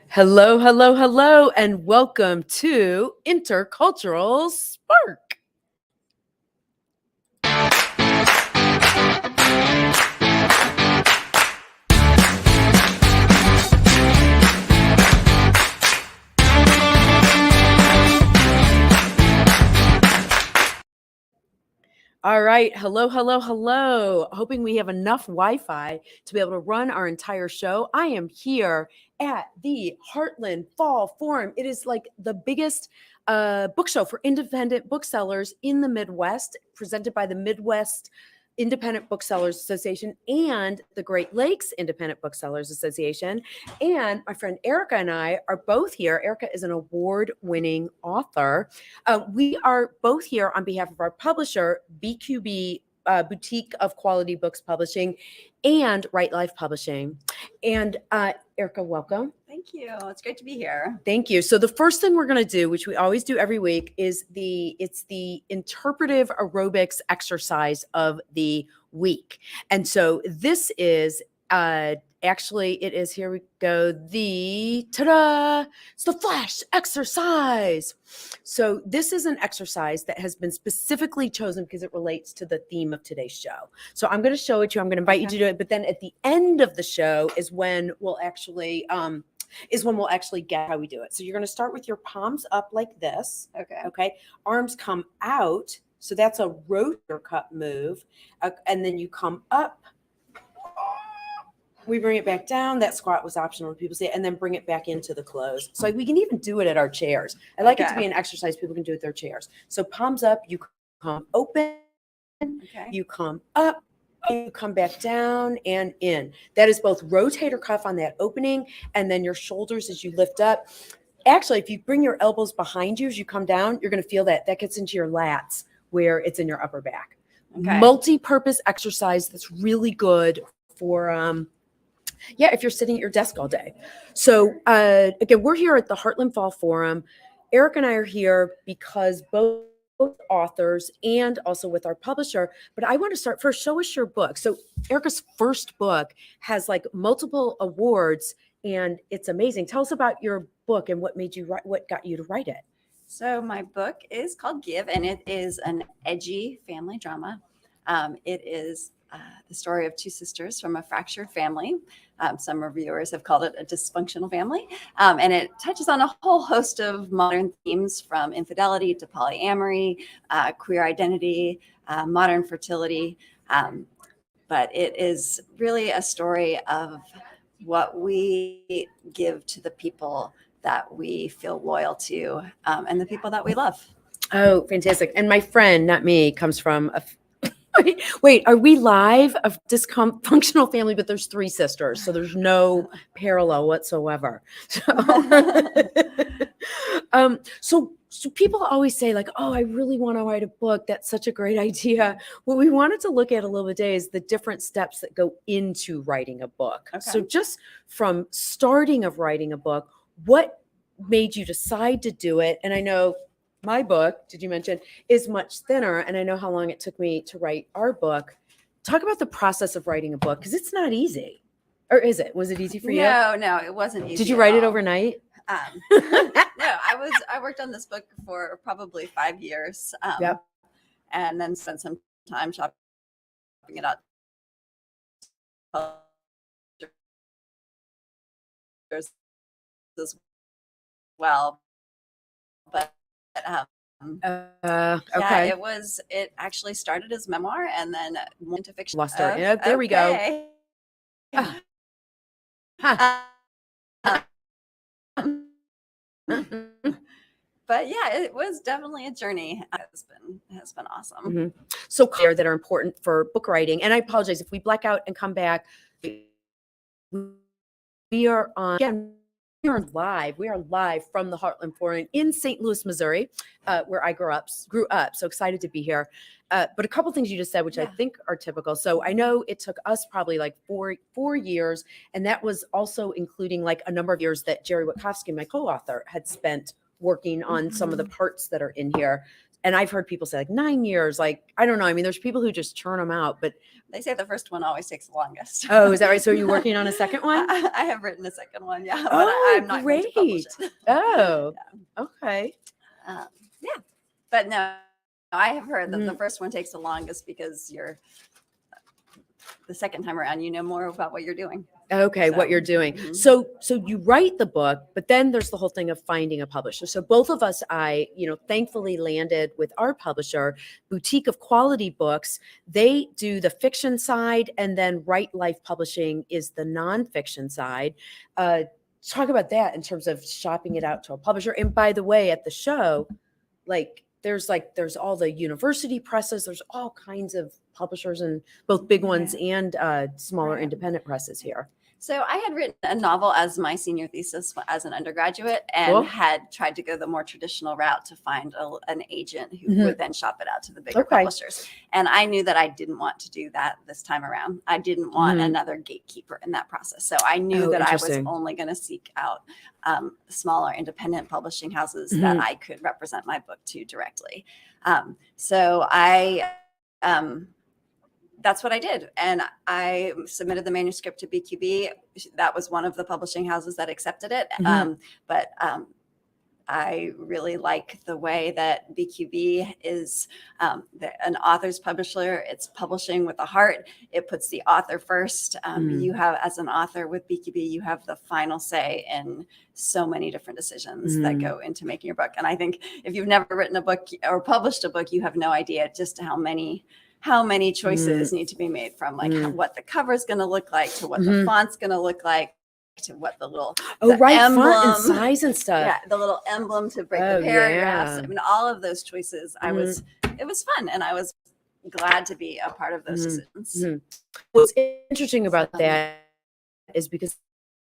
Hello, hello, hello, and welcome to Intercultural Spark. All right. Hello, hello, hello. Hoping we have enough Wi-Fi to be able to run our entire show. I am here at the Heartland Fall Forum. It is like the biggest book show for independent booksellers in the Midwest, presented by the Midwest Independent Booksellers Association and the Great Lakes Independent Booksellers Association. And my friend Erica and I are both here. Erica is an award-winning author. We are both here on behalf of our publisher, BQB Boutique of Quality Books Publishing and WriteLife Publishing. And Erica, welcome. Thank you. It's great to be here. Thank you. So the first thing we're going to do, which we always do every week, is the interpretive aerobics exercise of the week. And so this is actually, it is, here we go, it's the flash exercise. So this is an exercise that has been specifically chosen because it relates to the theme of today's show. So I'm going to show it to you. I'm going to invite you to do it. But then at the end of the show is when we'll actually get how we do it. So you're going to start with your palms up like this. Okay. Arms come out. So that's a rotator cuff move. And then you come up. We bring it back down. That squat was optional, people say, and then bring it back into the close. So we can even do it at our chairs. I like it to be an exercise people can do at their chairs. So palms up, you come open, you come up, and you come back down and in. That is both rotator cuff on that opening, and then your shoulders as you lift up. Actually, if you bring your elbows behind you as you come down, you're going to feel that gets into your lats where it's in your upper back. Multi-purpose exercise that's really good for if you're sitting at your desk all day. So again, we're here at the Heartland Fall Forum. Eric and I are here because both authors and also with our publisher, but I want to start first, show us your book. So Erica's first book has like multiple awards and it's amazing. Tell us about your book and what got you to write it. So my book is called Give, and it is an edgy family drama. It is the story of two sisters from a fractured family. Some reviewers have called it a dysfunctional family. And it touches on a whole host of modern themes, from infidelity to polyamory, queer identity, modern fertility. But it is really a story of what we give to the people that we feel loyal to, and the people that we love. Oh, fantastic. And my friend, not me, comes from Wait, are we live? A dysfunctional family, but there's three sisters, so there's no parallel whatsoever. So people always say like, oh, I really want to write a book. That's such a great idea. What we wanted to look at a little bit today is the different steps that go into writing a book. So just from starting of writing a book, what made you decide to do it? And I know my book, did you mention, is much thinner, and I know how long it took me to write our book. Talk about the process of writing a book, because it's not easy. Or is it? Was it easy for you? No, it wasn't easy. Did you write it overnight? No, I worked on this book for probably 5 years. And then spent some time shopping it out as well. But it actually started as memoir and then went to fiction. Lost her. Yeah, there we go. But yeah, it was definitely a journey. It has been awesome. So clear that are important for book writing. And I apologize if we black out and come back. We are on again. We are live from the Heartland Forum in St. Louis, Missouri, where I grew up. So excited to be here. But a couple things you just said, which I think are typical. So I know it took us probably like four years, and that was also including like a number of years that Jerry Witkowski, my co-author, had spent working on some of the parts that are in here. and I've heard people say like 9 years, like, I don't know. I mean, there's people who just churn them out, but They say the first one always takes the longest. oh, is that right? So you're working on a second one? I have written a second one, yeah, but Oh, I'm not going to publish great. it. Oh, okay. Yeah, but no, I have heard that the Mhm. first one takes the longest because the second time around, you know more about what you're doing. Okay, what So, you're doing. mhm. So you write the book, but then there's the whole thing of finding a publisher. So both of us, thankfully landed with our publisher, Boutique of Quality Books. They do the fiction side, and then WriteLife Publishing is the nonfiction side. Talk about that in terms of shopping it out to a publisher. And by the way, at the show, there's all the university presses, there's all kinds of publishers, and both big ones and smaller Right. independent presses here. So I had written a novel as my senior thesis as an undergraduate, and Cool. had tried to go the more traditional route to find an agent who Mhm. would then shop it out to the bigger Okay. publishers. And I knew that I didn't want to do that this time around. I didn't want Mhm. another gatekeeper in that process. So I knew Oh, that I was interesting. only going to seek out smaller independent publishing houses that Mhm. I could represent my book to directly. So I that's what I did. And I submitted the manuscript to BQB. That was one of the publishing houses that accepted it. Mhm. But I really like the way that BQB is an author's publisher. It's publishing with a heart. It puts the author first. You have, as an author with BQB, you have the final say in so many different decisions that go into making your book. And I think if you've never written a book or published a book, you have no idea just how many choices need to be made, from what the cover is going to look like, to what the font's going to look like, to what the little Font and emblem, size and stuff. yeah, the little emblem to break Oh, the paragraphs. yeah. I mean, all of those choices. It was fun, and I was glad to be a part of those decisions. What's interesting about that is because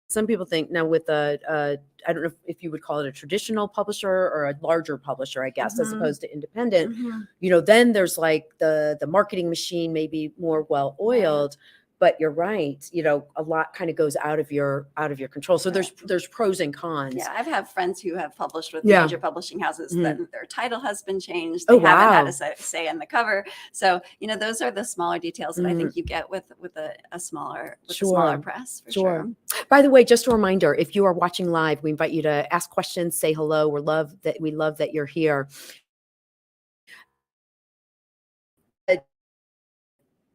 some people think now with I don't know if you would call it a traditional publisher or a larger publisher, I guess, as opposed to independent, then there's like the marketing machine may be more well oiled, but you're right, a lot kind of goes out of your control. So there's pros and cons. Yeah, I've had friends who have published with Yeah. major publishing houses that their title has been changed. Oh, They haven't had wow. a say in the cover. So, those are the smaller details that I think you get with a smaller press, for sure. By the way, just a reminder, if you are watching live, we invite you to ask questions, say hello. We love that you're here.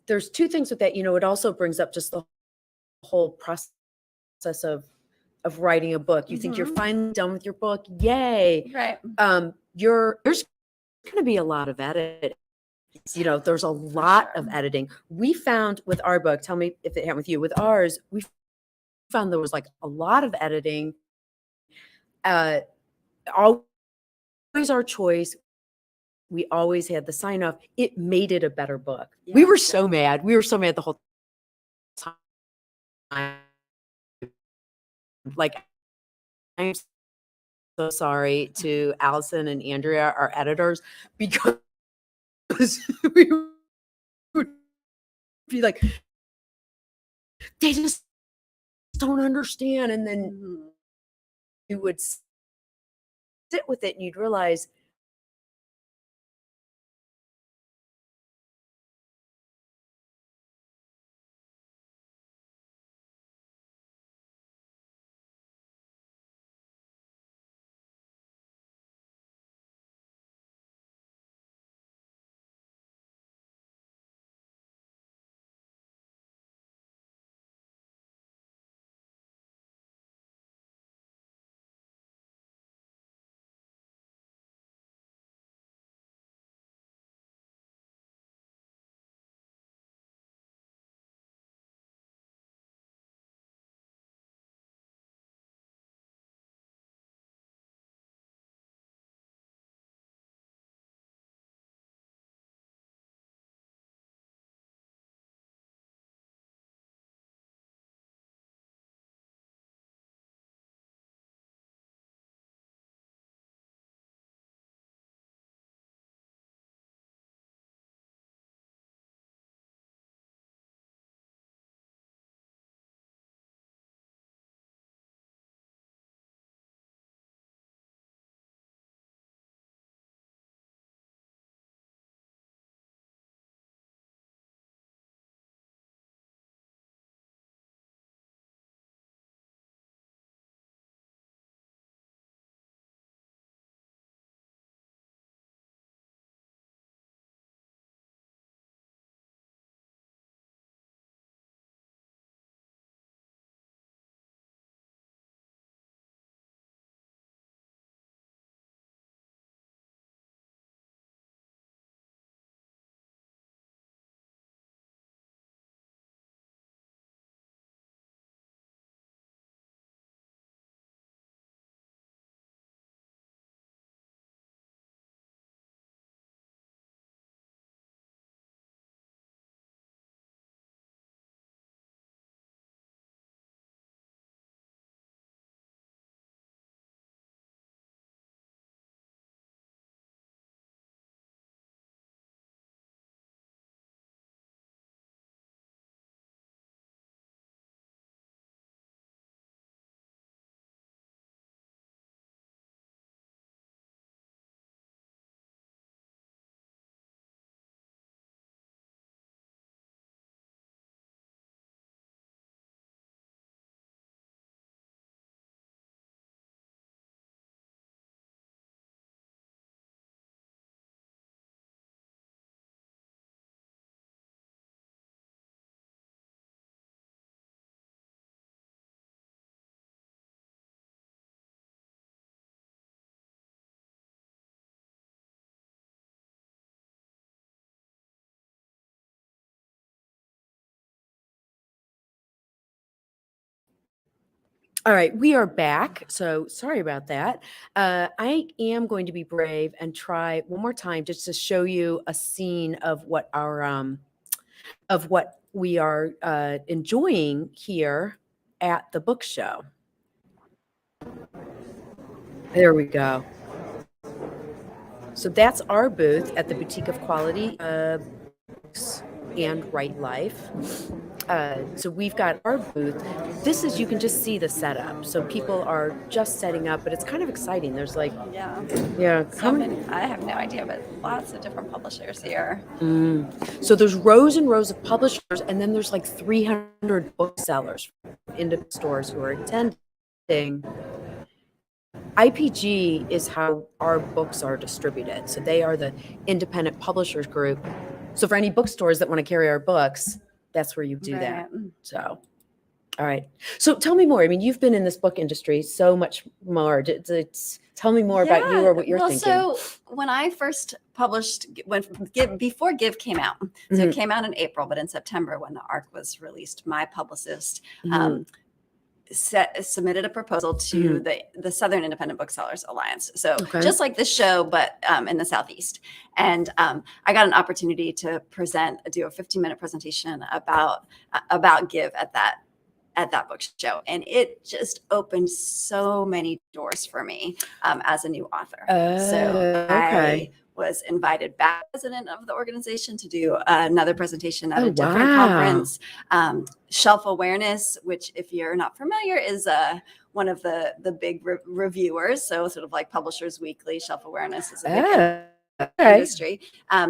There's two things with that. It also brings up just the whole process of writing a book. You think you're finally done with your book. Yay. Right. There's going to be a lot of editing. There's a lot of editing. We found with our book, tell me if it happened with you, with ours, we found there was like a lot of editing. Always our choice. We always had the sign off. It made it a better book. We were so mad. We were so mad the whole time. Like, I'm so sorry to Allison and Andrea, our editors, because we would be like, they just don't understand. And then you would sit with it and you'd realize All right, we are back. So sorry about that. I am going to be brave and try one more time just to show you a scene of what we are enjoying here at the book show. There we go. So that's our booth at the Boutique of Quality Books and WriteLife. So we've got our booth. This is, you can just see the setup. So people are just setting up, but it's kind of exciting. There's like, yeah, so many. I have no idea, but lots of different publishers here. So there's rows and rows of publishers, and then there's like 300 booksellers into stores who are attending. IPG is how our books are distributed. So they are the independent publishers group. So for any bookstores that want to carry our books, that's where you do that. So, all right. So tell me more. I mean, you've been in this book industry so much more. Tell me more about you or what you're thinking. So when I first published, before Give came out, so it came out in April, but in September when the ARC was released, my publicist submitted a proposal to the Southern Independent Booksellers Alliance. So just like this show, but in the Southeast. And I got an opportunity to do a 15-minute presentation about Give at that book show. And it just opened so many doors for me as a new author. I was invited back as president of the organization to do another presentation at a different conference. Shelf Awareness, which if you're not familiar is one of the big reviewers. So sort of like Publishers Weekly, Shelf Awareness is a big industry.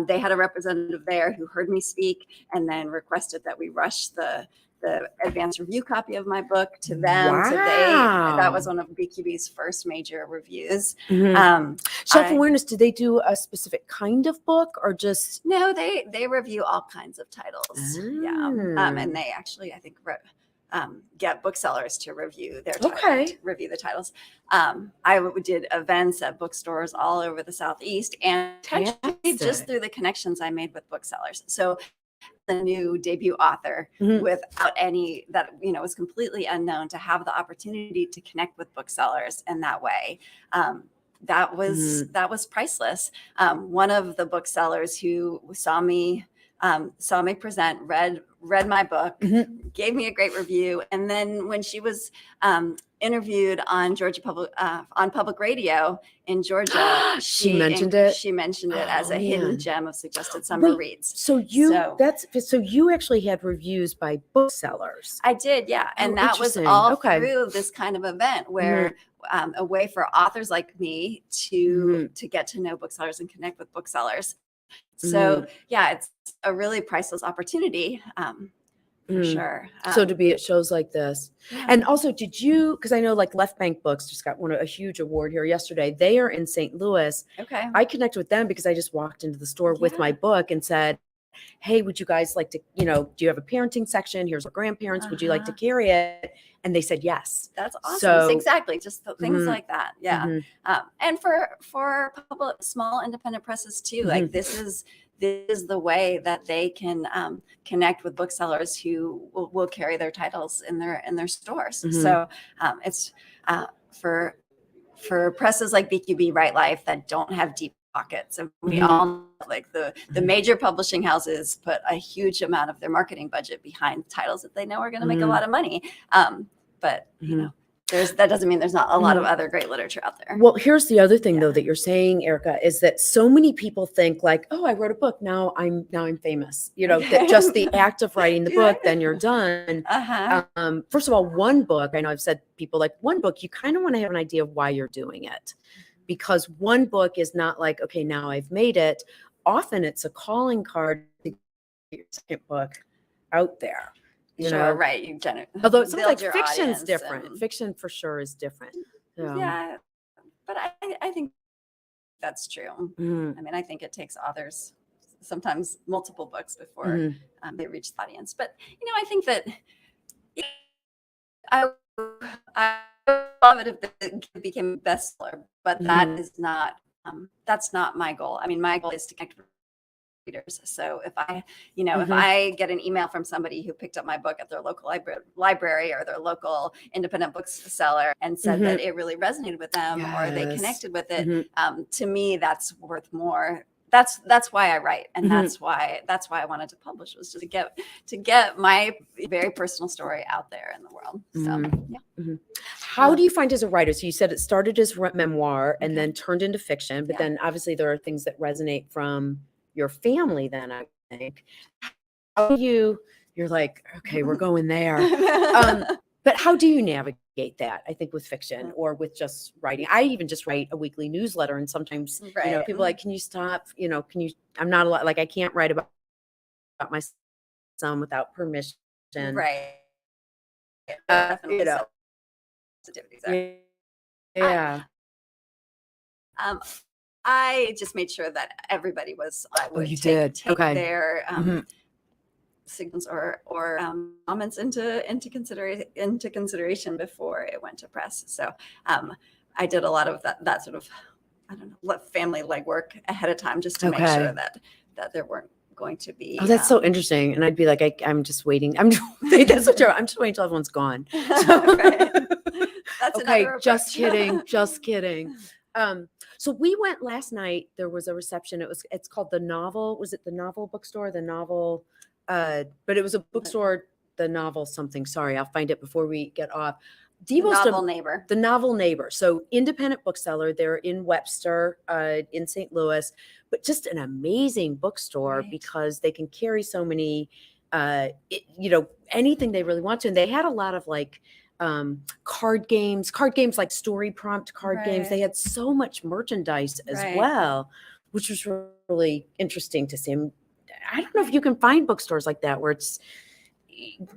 They had a representative there who heard me speak and then requested that we rush the advanced review copy of my book to them. So that was one of BQB's first major reviews. Self-awareness, did they do a specific kind of book or just? No, they review all kinds of titles. And they actually, I think, get booksellers to review their review the titles. I did events at bookstores all over the Southeast, and just through the connections I made with booksellers. So the new debut author without any that was completely unknown, to have the opportunity to connect with booksellers in that way, that was priceless. One of the booksellers who saw me present, read my book, gave me a great review, and then when she was interviewed on public radio in Georgia, she mentioned it. She mentioned it as a hidden gem of suggested summer reads. So you actually had reviews by booksellers. I did, yeah, and that was all through this kind of event where a way for authors like me to get to know booksellers and connect with booksellers. So it's a really priceless opportunity. For sure. So to be at shows like this. And also, did you, because I know like Left Bank Books just got a huge award here yesterday. They are in St. Louis. I connected with them because I just walked into the store with my book and said, hey, would you guys like to, do you have a parenting section? Here's our grandparents. Would you like to carry it? And they said yes. That's awesome. So, exactly. Just things like that. Yeah. And for small independent presses too, like this is the way that they can connect with booksellers who will carry their titles in their stores. So it's for presses like BQB, WriteLife that don't have deep pockets. And we all know, like the major publishing houses put a huge amount of their marketing budget behind titles that they know are going to make a lot of money. But that doesn't mean there's not a lot of other great literature out there. Well, here's the other thing though that you're saying, Erica, is that so many people think like, oh, I wrote a book, now I'm famous. That just the act of writing the book, then you're done. First of all, one book, I know I've said people like one book, you kind of want to have an idea of why you're doing it, because one book is not like, okay, now I've made it. Often it's a calling card to get your second book out there. Right. Although it sounds like fiction's different. Fiction for sure is different. Yeah, but I think that's true. I mean, I think it takes authors sometimes multiple books before they reach the audience. But I think that I love it if it became a bestseller, but that is not that's not my goal. I mean, my goal is to connect with readers. So if I, if I get an email from somebody who picked up my book at their local library or their local independent bookseller and said that it really resonated with them or they connected with it, to me, that's worth more. That's why I write, and that's why I wanted to publish, was to get my very personal story out there in the world. So How do you find as a writer? So you said it started as memoir and then turned into fiction, but then obviously there are things that resonate from your family. Then I think, how do you're like, okay, we're going there. But how do you navigate that? I think with fiction or with just writing. I even just write a weekly newsletter, and sometimes people are like, can you stop? Can you? I'm not allowed. Like, I can't write about my son without permission. Right. Definitely sensitivities there. Yeah. I just made sure that everybody was. You did. Take their signals or comments into consideration before it went to press. So I did a lot of that sort of, I don't know, family legwork ahead of time, just to make sure that there weren't going to be. Oh, that's so interesting. And I'd be like, I'm just waiting. That's so true. I'm just waiting until everyone's gone. That's okay. another Just kidding. Just kidding. So we went last night. There was a reception. It's called the Novel. Was it the Novel Bookstore? The Novel. But it was a bookstore, the Novel something. Sorry, I'll find it before we get off. The Novel Neighbor. The Novel Neighbor. So independent bookseller. They're in Webster, in St. Louis, but just an amazing bookstore because they can carry so many, anything they really want to. And they had a lot of like card games like story prompt card games. They had so much merchandise as well, which was really interesting to see. I don't know if you can find bookstores like that where it's,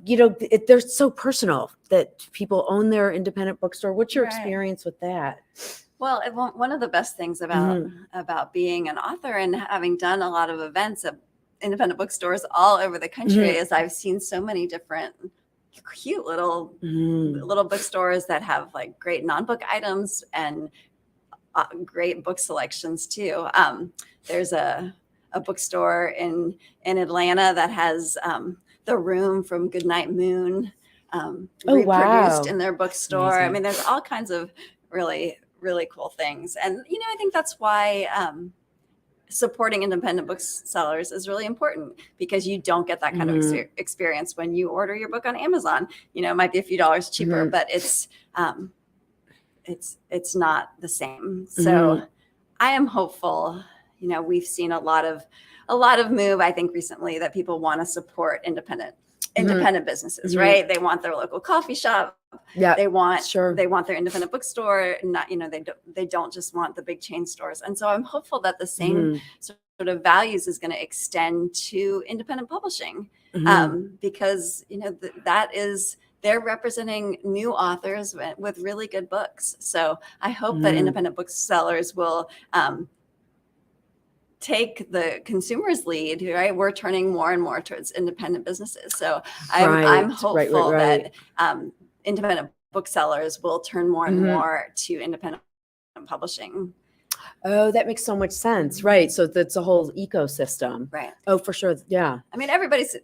they're so personal that people own their independent bookstore. What's your experience with that? Well, one of the best things about being an author and having done a lot of events at independent bookstores all over the country is I've seen so many different cute little bookstores that have like great non-book items and great book selections too. There's a bookstore in Atlanta that has The Room from Goodnight Moon reproduced in their bookstore. Amazing. I mean, there's all kinds of really, really cool things. And, I think that's why supporting independent booksellers is really important, because you don't get that kind of experience when you order your book on Amazon. It might be a few dollars cheaper, but it's not the same. So I am hopeful. We've seen a lot of move, I think, recently, that people want to support independent businesses, right? They want their local coffee shop. Yeah. They want their independent bookstore. Not, they don't just want the big chain stores. And so I'm hopeful that the same sort of values is going to extend to independent publishing, because, they're representing new authors with really good books. So I hope that independent booksellers will take the consumer's lead, right? We're turning more and more towards independent businesses. So I'm hopeful that independent booksellers will turn more and more to independent publishing. Oh, that makes so much sense. Right. So that's a whole ecosystem. Right. Oh, for sure. Yeah. I mean, everybody's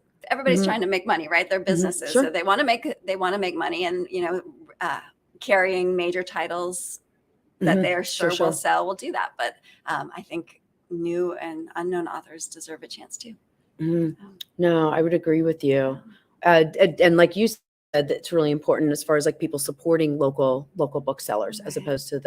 trying to make money, right? They're businesses. So they want to make money, and, carrying major titles that they're sure will sell will do that. But I think new and unknown authors deserve a chance too. No, I would agree with you. And like you said, it's really important as far as like people supporting local booksellers, as opposed to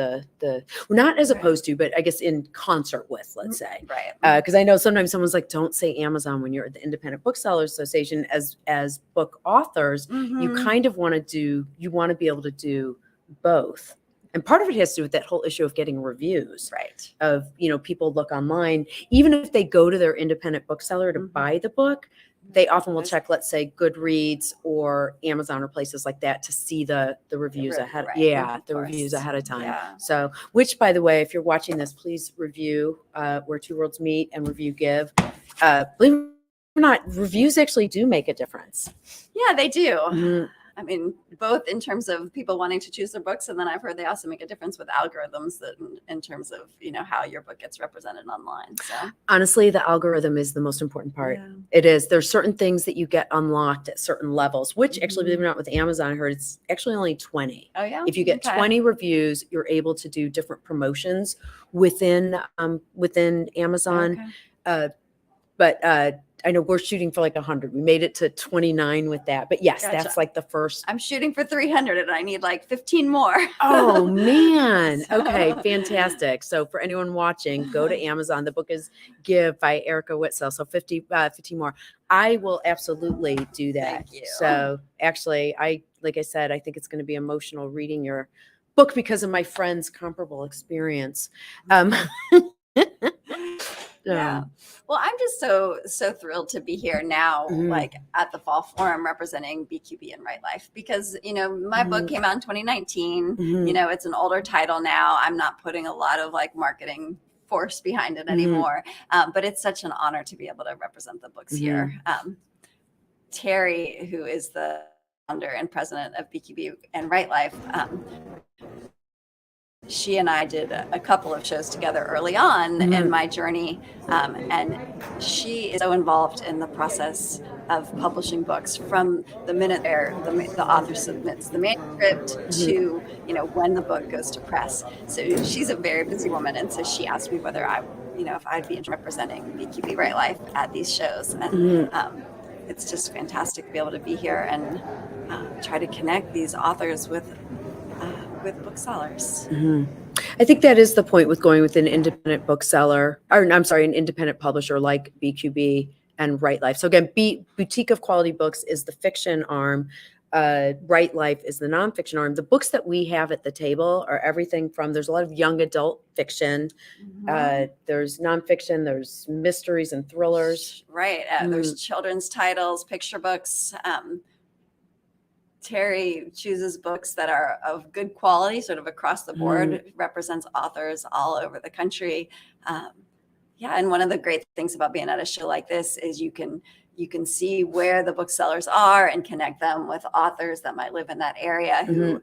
opposed to, but I guess in concert with, let's say, because I know sometimes someone's like, don't say Amazon when you're at the Independent Booksellers Association. As book authors, you kind of want to be able to do both. And part of it has to do with that whole issue of getting reviews, right? Of, people look online, even if they go to their independent bookseller to buy the book, they often will check, let's say, Goodreads or Amazon or places like that to see the reviews ahead. Reviews ahead of time. Yeah. So, which, by the way, if you're watching this, please review Where Two Worlds Meet and review Give. Believe it or not, reviews actually do make a difference. Yeah, they do. I mean, both in terms of people wanting to choose their books, and then I've heard they also make a difference with algorithms that in terms of, how your book gets represented online. So honestly, the algorithm is the most important part. Yeah. It is. There's certain things that you get unlocked at certain levels, which actually, believe it or Mhm. not, with Amazon, I heard it's actually only 20. Oh yeah. If you get Okay. 20 reviews, you're able to do different promotions within Amazon. Okay. But I know we're shooting for like 100. We made it to 29 with that. But yes, Gotcha. that's like the first. I'm shooting for 300 and I need like 15 more. Oh man. So- Okay, fantastic. So for anyone watching, go to Amazon. The book is Give by Erica Witsell. So 15 more. I will absolutely do that. Thank you. So actually, like I said, I think it's going to be emotional reading your book because of my friend's comparable experience. Yeah. Well, I'm just so thrilled to be here now, Mhm. like at the Fall Forum representing BQB and WriteLife, because my book came out in 2019. Mhm. It's an older title now. I'm not putting a lot of like marketing force behind it anymore, but it's such an honor to be able to represent the books here. Terry, who is the founder and president of BQB and WriteLife, she and I did a couple of shows together early on in my journey. And she is so involved in the process of publishing books from the minute the author submits the manuscript to, when the book goes to press. So she's a very busy woman. And so she asked me whether if I'd be interested in representing BQB WriteLife at these shows. And it's just fantastic to be able to be here and try to connect these authors with booksellers. I think that is the point with going with an independent bookseller, or I'm sorry, an independent publisher like BQB and WriteLife. So again, Boutique of Quality Books is the fiction arm. WriteLife is the nonfiction arm. The books that we have at the table are everything from, there's a lot of young adult fiction. There's nonfiction, there's mysteries and thrillers. Right. There's children's titles, picture books. Terry chooses books that are of good quality, sort of across the board, represents authors all over the country. And one of the great things about being at a show like this is you can see where the booksellers are and connect them with authors that might live in that area who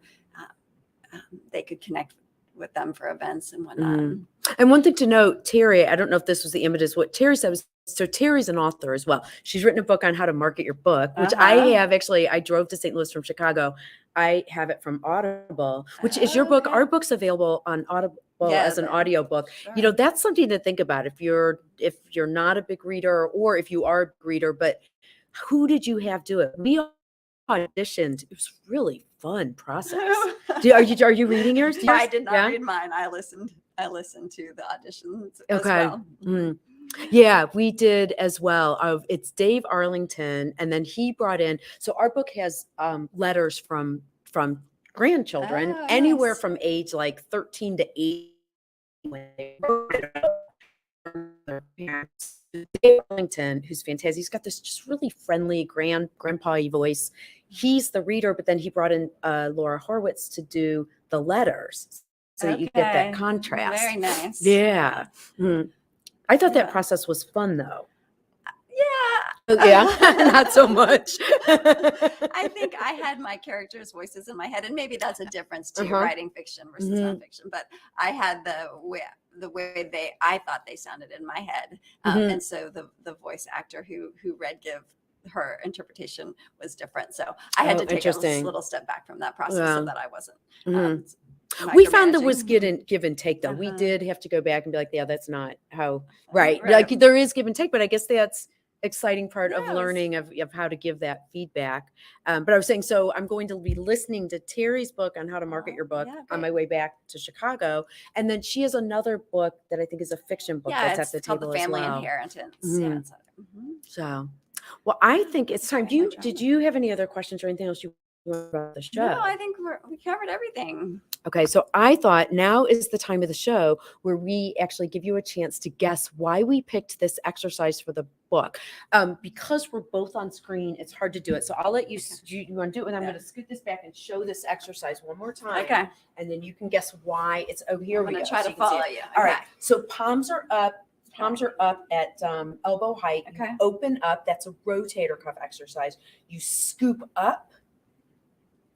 they could connect with them for events and whatnot. And one thing to note, Terry, I don't know if this was the impetus, what Terry said was, so Terry's an author as well. She's written a book on how to market your book, which I have actually. I drove to St. Louis from Chicago. I have it from Audible, which is your book. Our book's available on Audible as an audio book. Sure. That's something to think about if you're not a big reader, or if you are a big reader, but who did you have do it? We auditioned. It was really fun process. Are you reading yours? I did not read mine. I listened to the auditions as well. Yeah, we did as well. It's Dave Arlington, and then he brought in. So our book has letters from grandchildren, anywhere from age like 13 to 8. When they wrote it from their parents. Dave Arlington, who's fantastic. He's got this just really friendly grandpa-y voice. He's the reader, but then he brought in Laura Horwitz to do the letters, so that you get that contrast. Very nice. Yeah. I thought that process was fun, though. Yeah. Not so much. I think I had my characters' voices in my head, and maybe that's a difference to writing fiction versus nonfiction. But I had the way I thought they sounded in my head, and so the voice actor who read Give, her interpretation was different. So I had to take a little step back from that process so that I wasn't. We found there was give and take, though. We did have to go back and be like, yeah, that's not how, right. Like there is give and take, but I guess that's exciting part of learning of how to give that feedback. But I was saying, so I'm going to be listening to Terry's book on how to market your book on my way back to Chicago. And then she has another book that I think is a fiction book that's at the table The Family as well. Inheritance. So, well, I think it's time. Did you have any other questions or anything else you want about the show? No, I think we covered everything. Okay, so I thought now is the time of the show where we actually give you a chance to guess why we picked this exercise for the book. Because we're both on screen, it's hard to do it. So I'll let you, you want to do it, and I'm going to scoot this back and show this exercise one more time. Okay. And then you can guess why it's, here we go. I'm going to try to follow you. All right, so palms are up. Palms are up at elbow height. Okay. You open up. That's a rotator cuff exercise. You scoop up.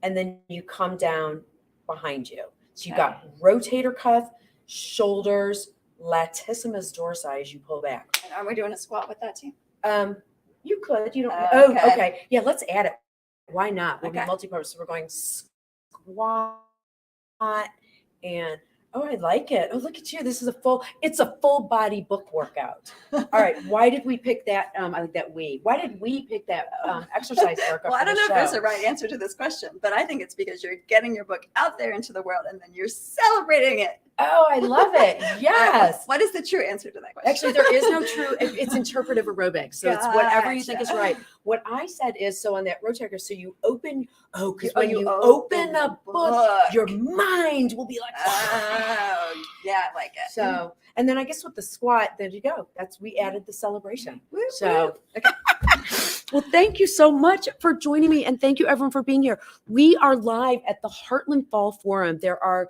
and then you come down behind you. So you got rotator cuff, shoulders, latissimus dorsi as you pull back. And are we doing a squat with that too? You could, you don't. Okay. Okay. Yeah, let's add it. Why not? We'll be Okay. multi-purpose. So we're going squat and I like it. Oh, look at you. This is it's a full body book workout. All right. Why did we pick that? I like that why did we pick that exercise, Erica? Well, I don't know show? if there's a right answer to this question, but I think it's because you're getting your book out there into the world and then you're celebrating it. Oh, I love it. Yes. What is the true answer to that question? Actually, there is no true, it's interpretive aerobics. So it's whatever you think is right. What I said is, so on that rotator, so you open, because when you open the book, your mind will be like, oh, yeah, I like it. So, and then I guess with the squat, there you go. We added the celebration. Woo, So, okay. Well, thank you so much for joining me. And thank you everyone for being here. We are live at the Heartland Fall Forum. There are,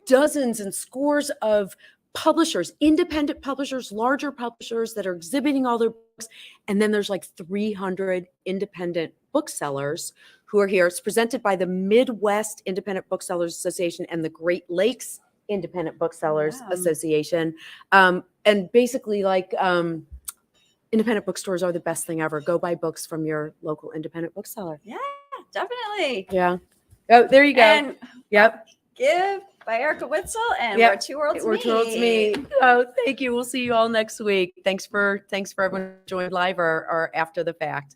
dozens and scores of publishers, independent publishers, larger publishers that are exhibiting all their books. And then there's like 300 independent booksellers who are here. It's presented by the Midwest Independent Booksellers Association and the Great Lakes Independent Booksellers Association. And basically independent bookstores are the best thing ever. Go buy books from your local independent bookseller. Yeah, definitely. Yeah. Oh, there you go. And Yep. Give by Erica Witsell and Where Two Worlds Meet. Oh, thank you. We'll see you all next week. Thanks for everyone who joined live or after the fact.